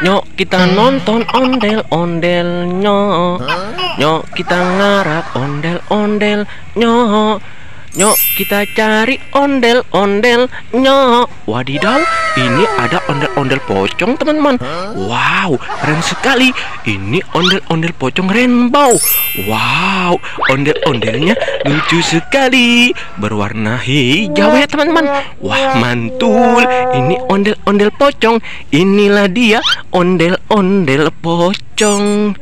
Nyok kita nonton ondel-ondel nyok. Nyok kita ngarap ondel-ondel nyok. Nyok kita cari ondel-ondel nyok. Wadidaw, ini ada ondel-ondel pocong teman-teman. Wow, keren sekali. Ini ondel-ondel pocong rainbow. Wow, ondel-ondelnya lucu sekali, berwarna hijau ya teman-teman. Wah, mantul. Ini ondel-ondel pocong. Inilah dia ondel-ondel pocong.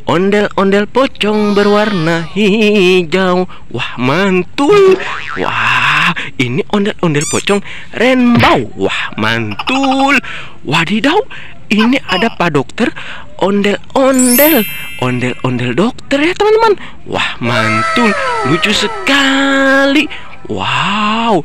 Ondel-ondel pocong berwarna hijau. Wah, mantul. Wah, ini ondel-ondel pocong rainbow. Wah, mantul. Wadidaw, ini ada Pak Dokter ondel-ondel. Ondel-ondel dokter ya teman-teman. Wah, mantul. Lucu sekali. Wow,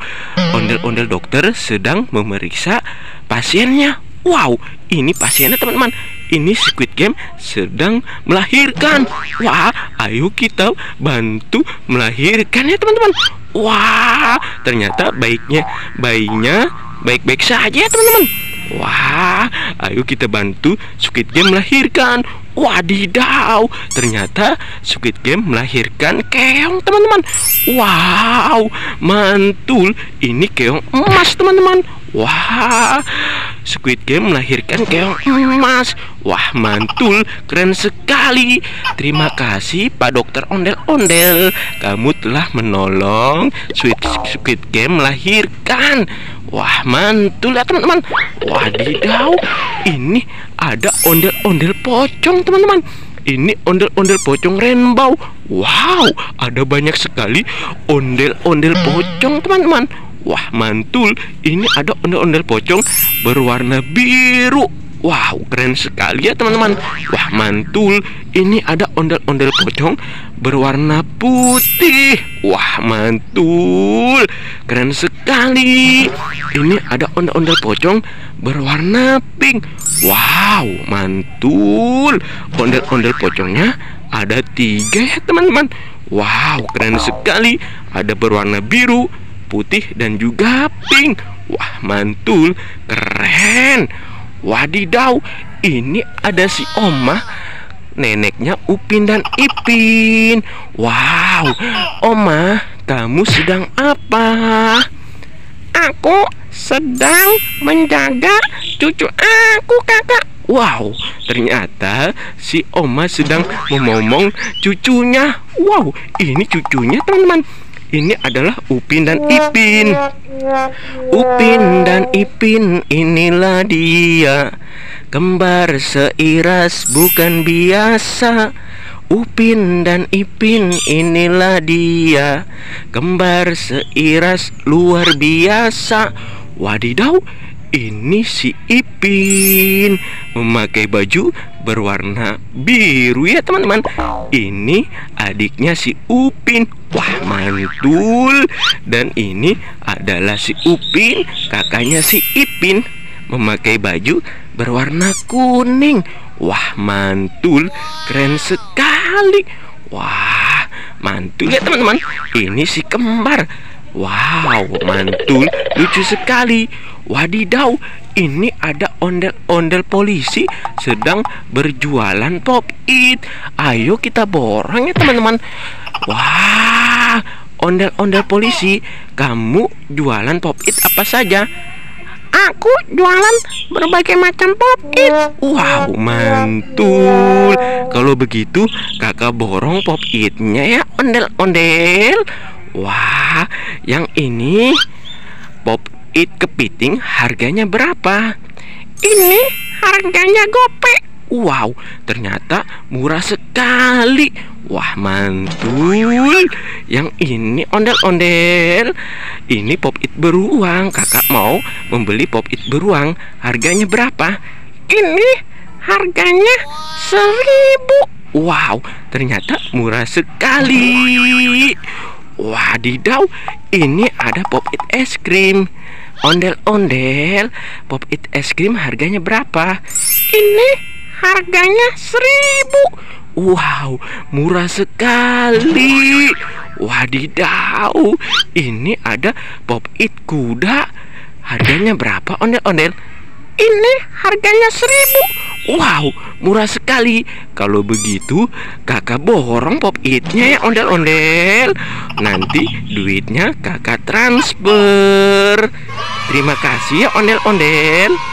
ondel-ondel dokter sedang memeriksa pasiennya. Wow, ini pasiennya teman-teman. Ini Squid Game sedang melahirkan. Wah, ayo kita bantu melahirkan ya teman-teman. Wah, ternyata bayinya baik-baik saja ya teman-teman. Wah, ayo kita bantu Squid Game melahirkan. Wadidaw, ternyata Squid Game melahirkan keong teman-teman. Wow, mantul. Ini keong emas teman-teman. Wah, Squid Game melahirkan keong emas. Wah, mantul, keren sekali. Terima kasih Pak Dokter ondel-ondel. Kamu telah menolong Squid Game melahirkan. Wah, mantul ya teman-teman. Wadidaw, ini ada ondel-ondel pocong teman-teman. Ini ondel-ondel pocong rainbow. Wow, ada banyak sekali ondel-ondel pocong teman-teman. Wah, mantul. Ini ada ondel-ondel pocong berwarna biru. Wow, keren sekali ya teman-teman. Wah, mantul. Ini ada ondel-ondel pocong berwarna putih. Wah, mantul. Keren sekali. Ini ada ondel-ondel pocong berwarna pink. Wow, mantul. Ondel-ondel pocongnya ada 3 ya teman-teman. Wow, keren sekali. Ada berwarna biru, putih, dan juga pink. Wah, mantul. Keren. Wadidaw, ini ada si Oma, neneknya Upin dan Ipin. Wow, Oma, kamu sedang apa? Aku sedang menjaga cucu aku, kakak. Wow, ternyata si Oma sedang memomong cucunya. Wow, ini cucunya teman-teman. Ini adalah Upin dan Ipin. Upin dan Ipin, inilah dia, kembar seiras bukan biasa. Upin dan Ipin, inilah dia, kembar seiras luar biasa. Wadidaw, ini si Ipin memakai baju berwarna biru ya teman-teman. Ini adiknya si Upin. Wah, mantul. Dan ini adalah si Upin, kakaknya si Ipin, memakai baju berwarna kuning. Wah, mantul. Keren sekali. Wah, mantul ya teman-teman. Ini si kembar. Wow, mantul. Lucu sekali. Wadidaw, ini ada ondel-ondel polisi sedang berjualan pop-it. Ayo kita borong ya teman-teman. Wah, ondel-ondel polisi, kamu jualan pop-it apa saja? Aku jualan berbagai macam pop-it. Wow, mantul. Kalau begitu kakak borong pop-itnya ya, ondel-ondel. Wah, yang ini pop-it kepiting harganya berapa? Ini harganya gope. Wow, ternyata murah sekali. Wah, mantul. Yang ini ondel-ondel. Ini pop-it beruang. Kakak mau membeli pop-it beruang. Harganya berapa? Ini harganya 1.000. Wow, ternyata murah sekali. Wadidaw, ini ada pop-it es krim. Ondel-ondel, pop-it es krim harganya berapa? Ini harganya 1.000. Wow, murah sekali. Wadidaw, ini ada pop-it kuda. Harganya berapa ondel-ondel? Ini harganya 1.000. Wow, murah sekali. Kalau begitu kakak borong Pop It-nya ya ondel-ondel. Nanti duitnya kakak transfer. Terima kasih ya ondel-ondel.